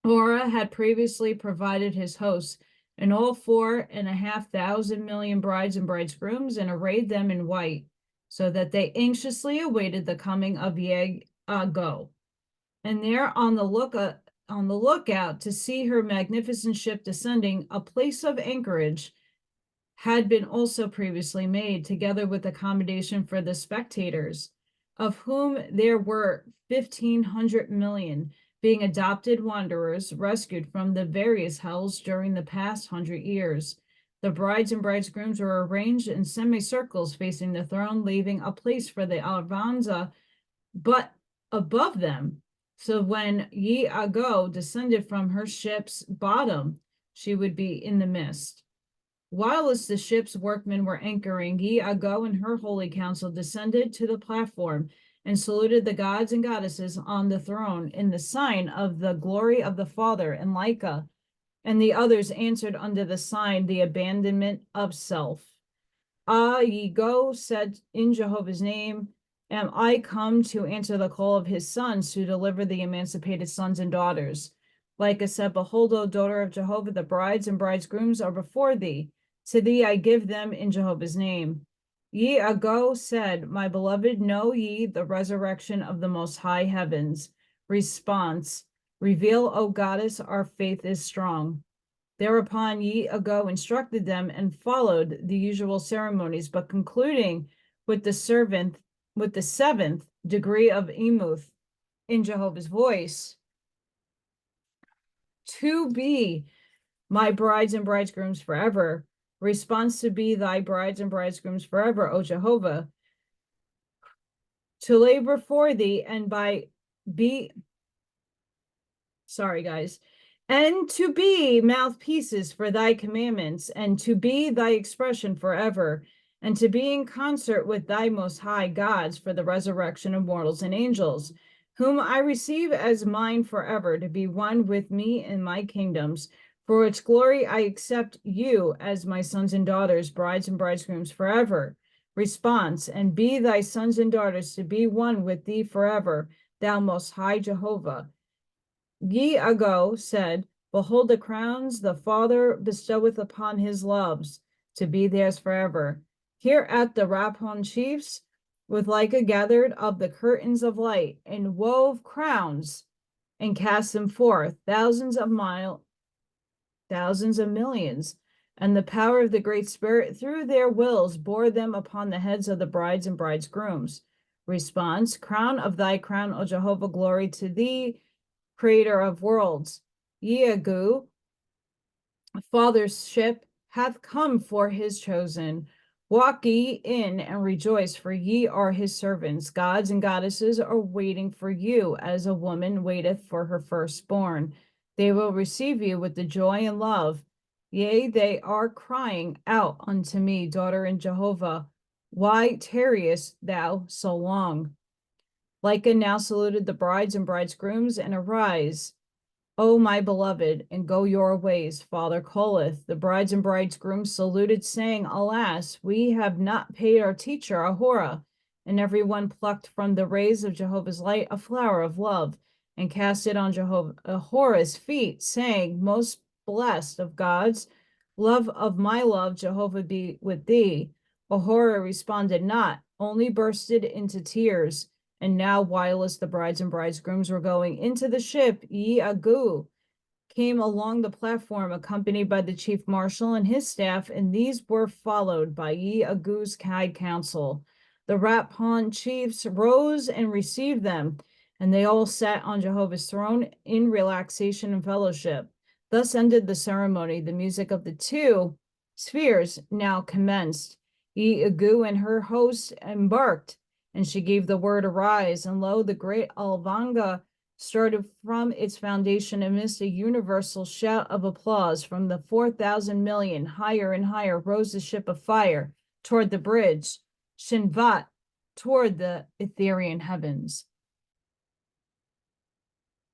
Ahura had previously provided his hosts and all 4,500 million brides and bridegrooms, and arrayed them in white, so that they anxiously awaited the coming of Go. And there on the lookout to see her magnificent ship descending, a place of anchorage had been also previously made, together with accommodation for the spectators, of whom there were 1,500 million, being adopted wanderers rescued from the various hells during the past 100 years. The brides and bridegrooms were arranged in semicircles facing the throne, leaving a place for the Alvanza but above them. So when Go descended from her ship's bottom, she would be in the midst. Whilst the ship's workmen were anchoring, Go and her holy council descended to the platform and saluted the gods and goddesses on the throne in the sign of the glory of the Father, and Lika and the others answered under the sign, the abandonment of self. Go said, in Jehovah's name, am I come to answer the call of his sons, to deliver the emancipated sons and daughters. Lika said, behold, O daughter of Jehovah, the brides and bridegrooms are before thee. To thee I give them in Jehovah's name. Go said, my beloved, know ye the resurrection of the most high heavens. Response, reveal, O goddess, our faith is strong. Thereupon Go instructed them and followed the usual ceremonies, but concluding with the seventh degree of Emuth in Jehovah's voice. To be my brides and bridegrooms forever. Response, to be thy brides and bridegrooms forever, O Jehovah. To labor for thee and and to be mouthpieces for thy commandments, and to be thy expression forever, and to be in concert with thy most high gods for the resurrection of mortals and angels, whom I receive as mine forever, to be one with me in my kingdoms. For its glory I accept you as my sons and daughters, brides and bridegrooms forever. Response, and be thy sons and daughters to be one with thee forever, thou most high Jehovah. Go said, Behold the crowns the Father bestoweth upon his loves, to be theirs forever. Here at the Rapon chiefs, with Lika gathered of the curtains of light, and wove crowns, and cast them forth, thousands of millions, and the power of the Great Spirit through their wills bore them upon the heads of the brides and bridegrooms. Response: Crown of thy crown, O Jehovah, glory to thee, creator of worlds. Yeagu, Father's ship, hath come for his chosen. Walk ye in and rejoice, for ye are his servants. Gods and goddesses are waiting for you, as a woman waiteth for her firstborn. They will receive you with the joy and love. Yea, they are crying out unto me, daughter in Jehovah. Why tarriest thou so long? Lika now saluted the brides and bridegrooms, and arise, O my beloved, and go your ways. Father calleth. The brides and bridegrooms saluted, saying, Alas, we have not paid our teacher Ahura. And every one plucked from the rays of Jehovah's light a flower of love, and cast it on Ahura's feet, saying, Most blessed of gods, love of my love, Jehovah be with thee. Ahura responded not, only bursted into tears. And now, whilst the brides and bridegrooms were going into the ship, Yeagu came along the platform, accompanied by the chief marshal and his staff, and these were followed by Yeagu's high council. The Rapon chiefs rose and received them, and they all sat on Jehovah's throne in relaxation and fellowship. Thus ended the ceremony. The music of the two spheres now commenced. Yeagu and her host embarked, and she gave the word, arise, and lo, the great Alvanga started from its foundation amidst a universal shout of applause. From the 4,000 million, higher and higher rose the ship of fire toward the bridge, Shinvat, toward the Etherian heavens.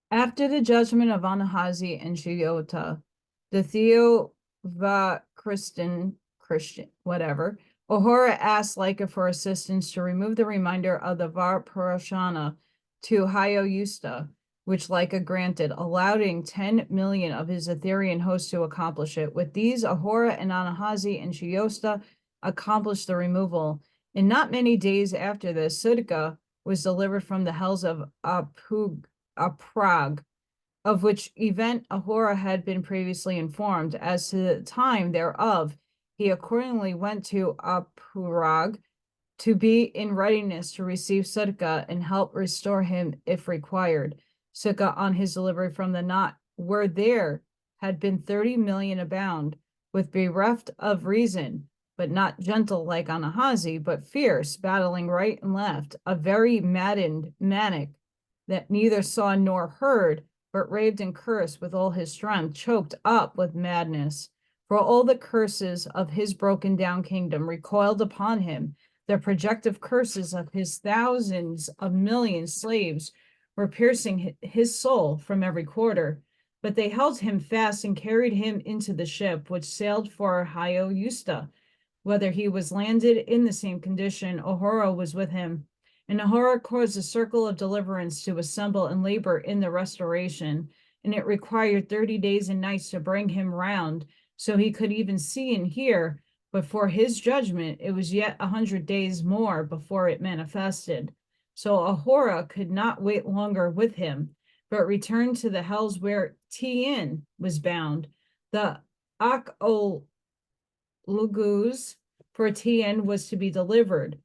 After the judgment of Anahazi and Shiota, the Christian, Ahura asked Lika for assistance to remove the reminder of the Varparashana to Hyosta, which Lika granted, allowing 10 million of his Etherian hosts to accomplish it. With these, Ahura and Anahazi and Shiosta accomplished the removal. And not many days after this, Sudika was delivered from the hells of Aprag, of which event Ahura had been previously informed. As to the time thereof, he accordingly went to Apurag to be in readiness to receive Sudika and help restore him if required. Sudika, on his delivery from the knot, where there had been 30 million abound, with bereft of reason, but not gentle like Anahazi, but fierce, battling right and left, a very maddened manic that neither saw nor heard, but raved and cursed with all his strength, choked up with madness. For all the curses of his broken down kingdom recoiled upon him. The projective curses of his thousands of million slaves were piercing his soul from every quarter. But they held him fast and carried him into the ship, which sailed for Hyosta. Whether he was landed in the same condition, Ahura was with him. And Ahura caused a circle of deliverance to assemble and labor in the restoration. And it required 30 days and nights to bring him round, so he could even see and hear. But for his judgment, it was yet 100 days more before it manifested. So Ahura could not wait longer with him, but returned to the hells where Tien was bound. The Ak-o Lugus for Tien was to be delivered.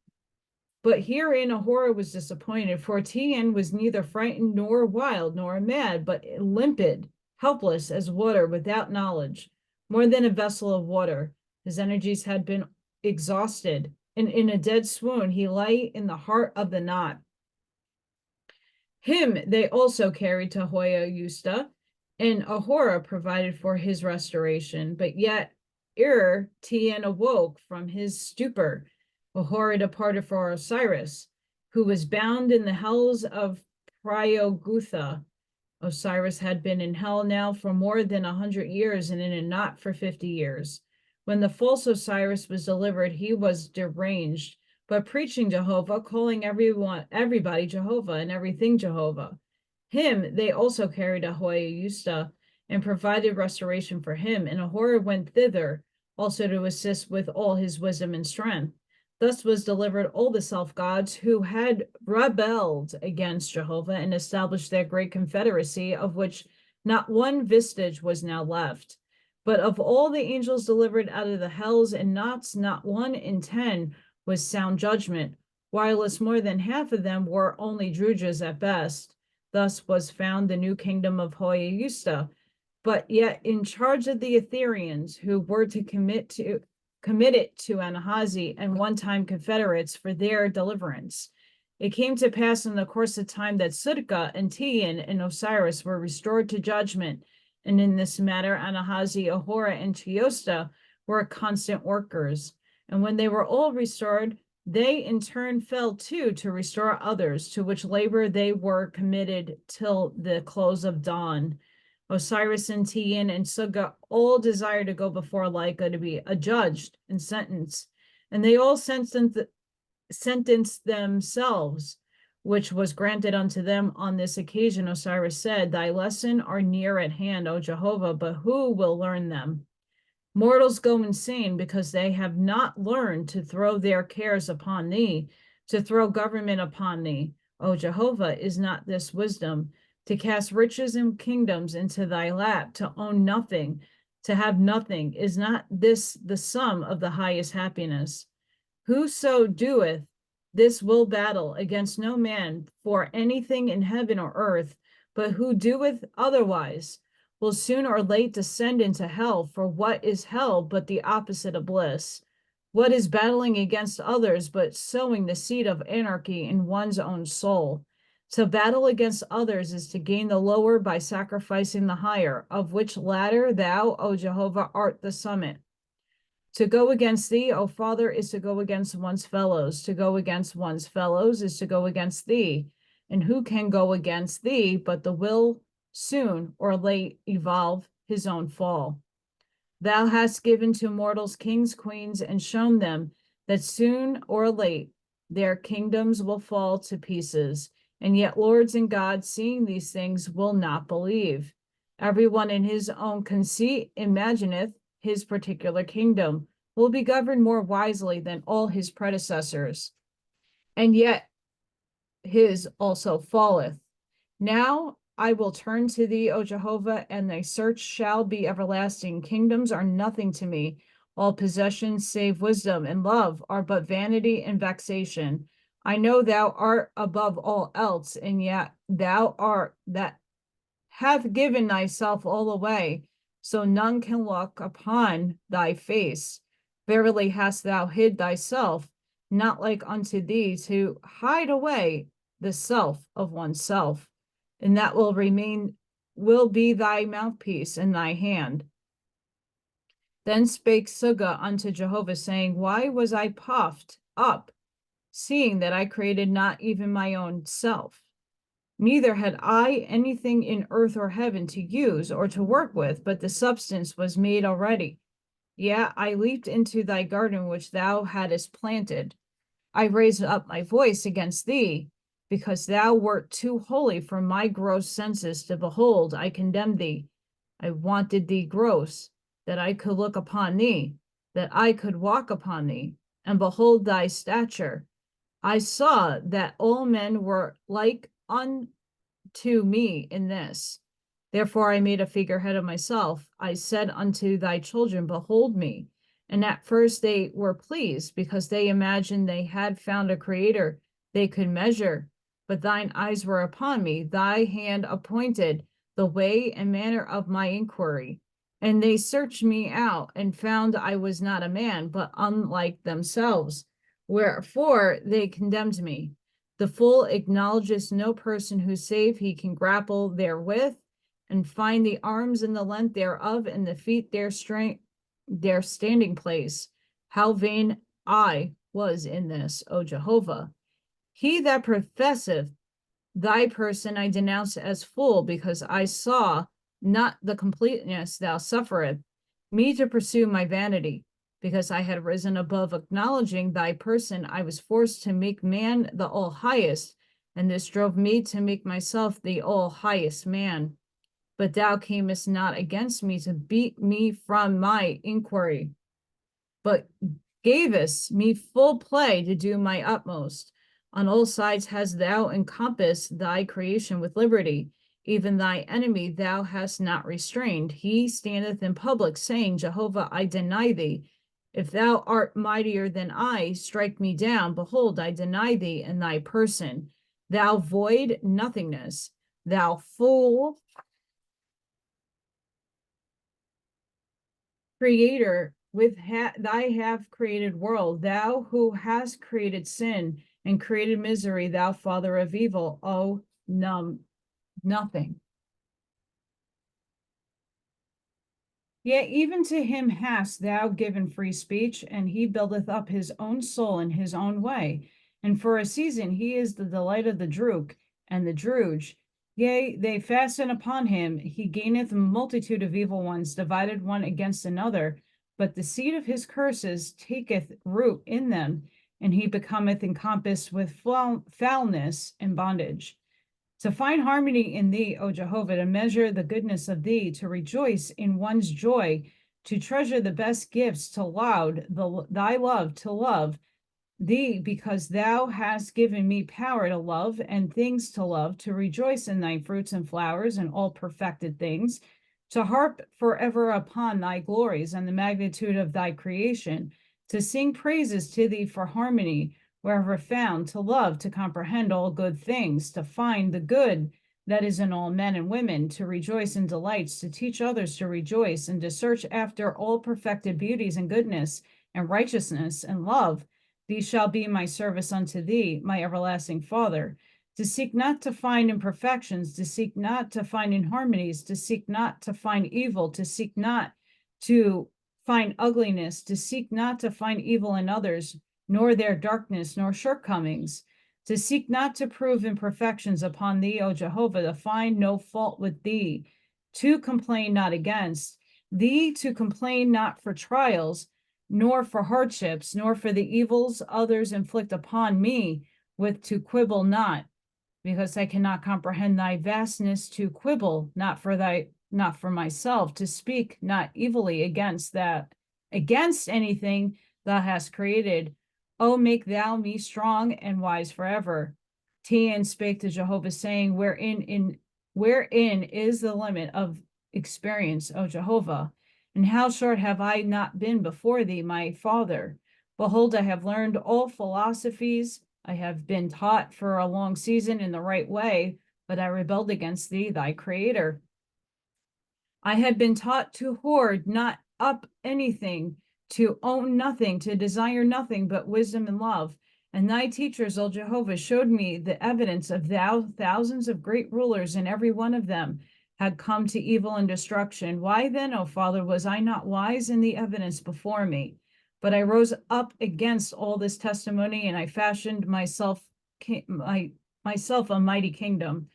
But herein Ahura was disappointed, for Tien was neither frightened nor wild nor mad, but limpid, helpless as water without knowledge. More than a vessel of water, his energies had been exhausted, and in a dead swoon he lay in the heart of the knot. Him they also carried to Hyosta, and Ahura provided for his restoration. But yet ere Tien awoke from his stupor, Ahura departed for Osiris, who was bound in the hells of Pryogutha. Osiris had been in hell now for more than 100 years and in a knot for 50 years. When the false Osiris was delivered, he was deranged, but preaching Jehovah, calling everybody Jehovah and everything Jehovah. Him they also carried to Hyosta, and provided restoration for him. And Ahura went thither also to assist with all his wisdom and strength. Thus was delivered all the self-gods who had rebelled against Jehovah and established their great confederacy, of which not one vestige was now left. But of all the angels delivered out of the hells and knots, not 1 in 10 was sound judgment, whilst more than half of them were only drudges at best. Thus was found the new kingdom of Oahspe, but yet in charge of the Etherians, who were to commit it to Anahazi and one-time confederates for their deliverance. It came to pass in the course of time that Sutka and Tian and Osiris were restored to judgment, and in this matter Anahazi, Ahura, and Tiosta were constant workers. And when they were all restored, they in turn fell to restore others, to which labor they were committed till the close of dawn. Osiris and Tian and Suga all desire to go before Lika to be adjudged and sentenced, and they all sentenced themselves, which was granted unto them on this occasion. Osiris said, Thy lesson are near at hand, O Jehovah, but who will learn them? Mortals go insane because they have not learned to throw their cares upon thee, to throw government upon thee. O Jehovah, is not this wisdom? To cast riches and kingdoms into thy lap, to own nothing, to have nothing, is not this the sum of the highest happiness? Whoso doeth this will battle against no man for anything in heaven or earth, but who doeth otherwise will soon or late descend into hell. For what is hell but the opposite of bliss? What is battling against others but sowing the seed of anarchy in one's own soul? To battle against others is to gain the lower by sacrificing the higher, of which latter thou, O Jehovah, art the summit. To go against thee, O Father, is to go against one's fellows. To go against one's fellows is to go against thee. And who can go against thee but the will soon or late evolve his own fall? Thou hast given to mortals kings, queens, and shown them that soon or late their kingdoms will fall to pieces. And yet lords and gods, seeing these things, will not believe. Everyone in his own conceit imagineth his particular kingdom will be governed more wisely than all his predecessors, and yet his also falleth. Now I will turn to thee, O Jehovah, and thy search shall be everlasting. Kingdoms are nothing to me. All possessions save wisdom and love are but vanity and vexation. I know thou art above all else, and yet thou art that hath given thyself all away, so none can look upon thy face. Verily hast thou hid thyself, not like unto thee to hide away the self of oneself, and that will be thy mouthpiece in thy hand. Then spake Suga unto Jehovah, saying, Why was I puffed up, seeing that I created not even my own self? Neither had I anything in earth or heaven to use or to work with, but the substance was made already. Yea, I leaped into thy garden which thou hadst planted. I raised up my voice against thee, because thou wert too holy for my gross senses to behold. I condemned thee. I wanted thee gross, that I could look upon thee, that I could walk upon thee, and behold thy stature. I saw that all men were like unto me in this. Therefore I made a figurehead of myself. I said unto thy children, Behold me. And at first they were pleased, because they imagined they had found a creator they could measure. But thine eyes were upon me. Thy hand appointed the way and manner of my inquiry. And they searched me out and found I was not a man, but unlike themselves. Wherefore they condemned me. The fool acknowledges no person who save he can grapple therewith, and find the arms and the length thereof, and the feet their strength, their standing place. How vain I was in this, O Jehovah. He that professeth thy person I denounce as fool, because I saw not the completeness thou suffereth me to pursue my vanity. Because I had risen above acknowledging thy person, I was forced to make man the all highest, and this drove me to make myself the all highest man. but thou camest not against me to beat me from my inquiry, but gavest me full play to do my utmost. On all sides hast thou encompassed thy creation with liberty. Even thy enemy thou hast not restrained. He standeth in public, saying, Jehovah, I deny thee. If thou art mightier than I, strike me down. Behold, I deny thee in thy person. Thou void nothingness, thou fool, creator, with thy have created world, thou who hast created sin and created misery, thou father of evil, oh nothing. Yet even to him hast thou given free speech, and he buildeth up his own soul in his own way. And for a season he is the delight of the drook and the druge. Yea, they fasten upon him. He gaineth a multitude of evil ones, divided one against another. But the seed of his curses taketh root in them, and he becometh encompassed with foulness and bondage. To find harmony in thee, O Jehovah, to measure the goodness of thee, to rejoice in one's joy, to treasure the best gifts, to laud thy love, to love thee, because thou hast given me power to love and things to love, to rejoice in thy fruits and flowers and all perfected things, to harp forever upon thy glories and the magnitude of thy creation, to sing praises to thee for harmony, wherever found, to love, to comprehend all good things, to find the good that is in all men and women, to rejoice in delights, to teach others to rejoice, and to search after all perfected beauties and goodness and righteousness and love. These shall be my service unto thee, my everlasting Father. To seek not to find imperfections, to seek not to find inharmonies, to seek not to find evil, to seek not to find ugliness, to seek not to find evil in others, nor their darkness, nor shortcomings, to seek not to prove imperfections upon thee, O Jehovah, to find no fault with thee, to complain not against thee, to complain not for trials, nor for hardships, nor for the evils others inflict upon me, with to quibble not, because I cannot comprehend thy vastness, to quibble not for myself, to speak not evilly against anything thou hast created. Oh, make thou me strong and wise forever. Tian spake to Jehovah, saying, Wherein is the limit of experience, O Jehovah? And how short have I not been before thee, my Father? Behold, I have learned all philosophies. I have been taught for a long season in the right way, but I rebelled against thee, thy creator. I had been taught to hoard not up anything, to own nothing, to desire nothing but wisdom and love. And thy teachers, O Jehovah, showed me the evidence of thousands of great rulers, and every one of them had come to evil and destruction. Why then, O Father, was I not wise in the evidence before me? But I rose up against all this testimony, and I fashioned myself a mighty kingdom.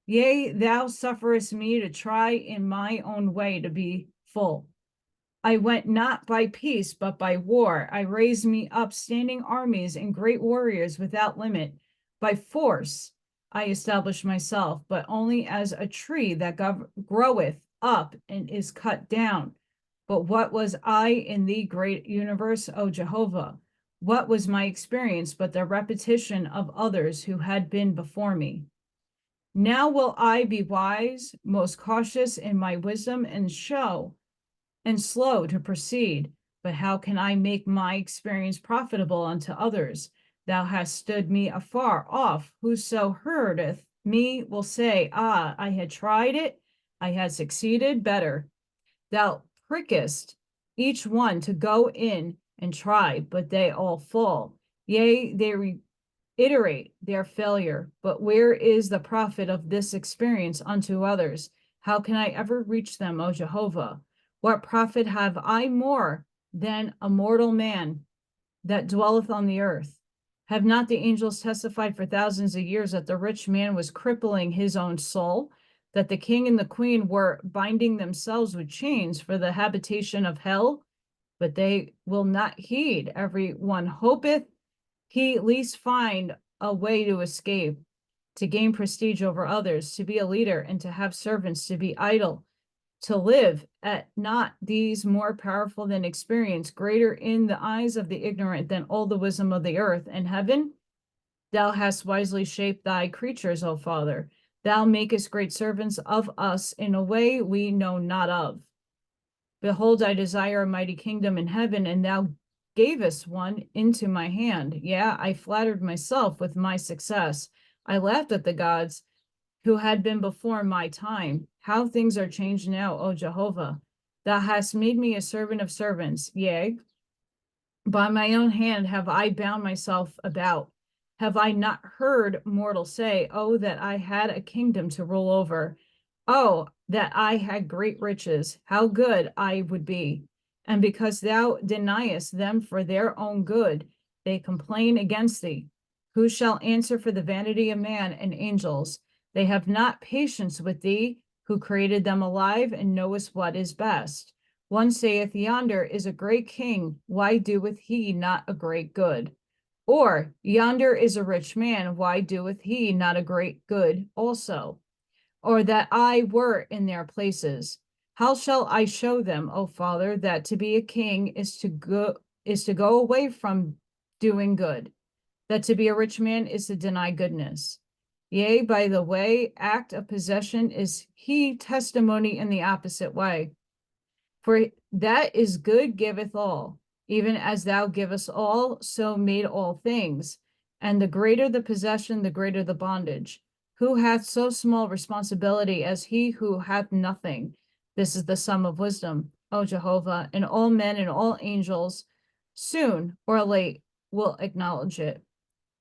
Yea, thou sufferest me to try in my own way to be full. I went not by peace, but by war. I raised me up standing armies and great warriors without limit. By force I established myself, but only as a tree that groweth up and is cut down. But what was I in the great universe, O Jehovah? What was my experience but the repetition of others who had been before me? Now will I be wise, most cautious in my wisdom, and slow to proceed. But how can I make my experience profitable unto others? Thou hast stood me afar off. Whoso heareth me will say, Ah, I had tried it, I had succeeded better. Thou prickest each one to go in and try, but they all fall. Yea, they reiterate their failure. But where is the profit of this experience unto others? How can I ever reach them, O Jehovah? What profit have I more than a mortal man that dwelleth on the earth? Have not the angels testified for thousands of years that the rich man was crippling his own soul, that the king and the queen were binding themselves with chains for the habitation of hell? But they will not heed. Every one hopeth he at least find a way to escape. to gain prestige over others, to be a leader, and to have servants, to be idle, to live at not these more powerful than experience, greater in the eyes of the ignorant than all the wisdom of the earth and heaven? Thou hast wisely shaped thy creatures, O Father. Thou makest great servants of us in a way we know not of. Behold, I desire a mighty kingdom in heaven, and thou gavest one into my hand. Yeah, I flattered myself with my success. I laughed at the gods who had been before my time. How things are changed now, O Jehovah. Thou hast made me a servant of servants. Yea, by my own hand have I bound myself about. Have I not heard mortals say, oh, that I had a kingdom to rule over? Oh, that I had great riches, how good I would be. And because thou deniest them for their own good, they complain against thee. Who shall answer for the vanity of man and angels? They have not patience with thee, who created them alive and knowest what is best. One saith, yonder is a great king, why doeth he not a great good? Or, yonder is a rich man, why doeth he not a great good also? Or that I were in their places. How shall I show them, O Father, that to be a king is to go away from doing good, that to be a rich man is to deny goodness? Yea, by the way, act of possession is he testimony in the opposite way. For that is good giveth all, even as thou givest all, so made all things. And the greater the possession, the greater the bondage. Who hath so small responsibility as he who hath nothing? This is the sum of wisdom, O Jehovah, and all men and all angels, soon or late, will acknowledge it.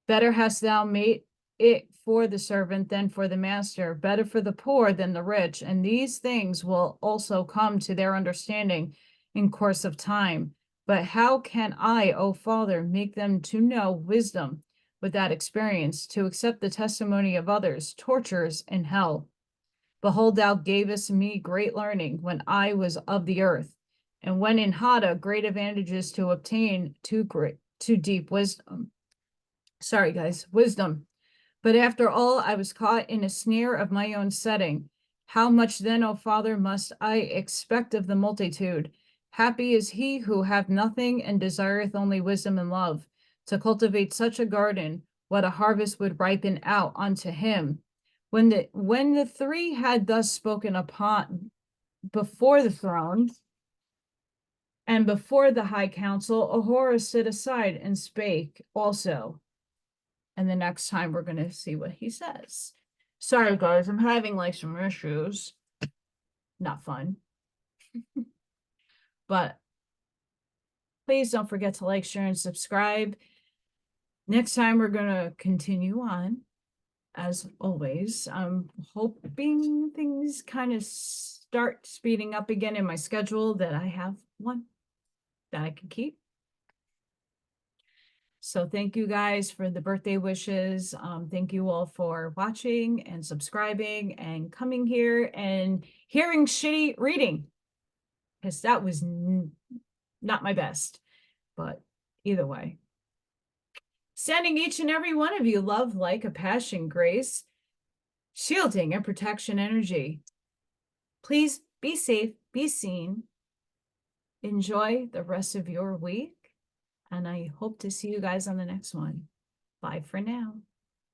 Better hast thou made it for the servant than for the master, better for the poor than the rich, and these things will also come to their understanding in course of time. But how can I, O Father, make them to know wisdom without experience, to accept the testimony of others, tortures in hell? Behold, thou gavest me great learning when I was of the earth, and when in Hada, great advantages to obtain too deep wisdom. Sorry, guys, wisdom. But after all, I was caught in a snare of my own setting. How much then, O Father, must I expect of the multitude? Happy is he who hath nothing and desireth only wisdom and love. To cultivate such a garden, what a harvest would ripen out unto him. When the three had thus spoken upon before the throne and before the high council, Ahura stood aside and spake also. And the next time we're going to see what he says. Sorry, guys, I'm having like some issues. Not fun. But please don't forget to like, share, and subscribe. Next time we're going to continue on. As always, I'm hoping things kind of start speeding up again in my schedule, that I have one that I can keep. So thank you guys for the birthday wishes. Thank you all for watching and subscribing and coming here and hearing shitty reading, because that was not my best, but either way. Sending each and every one of you love, like, a passion, grace, shielding, and protection energy. Please be safe, be seen. Enjoy the rest of your week. And I hope to see you guys on the next one. Bye for now.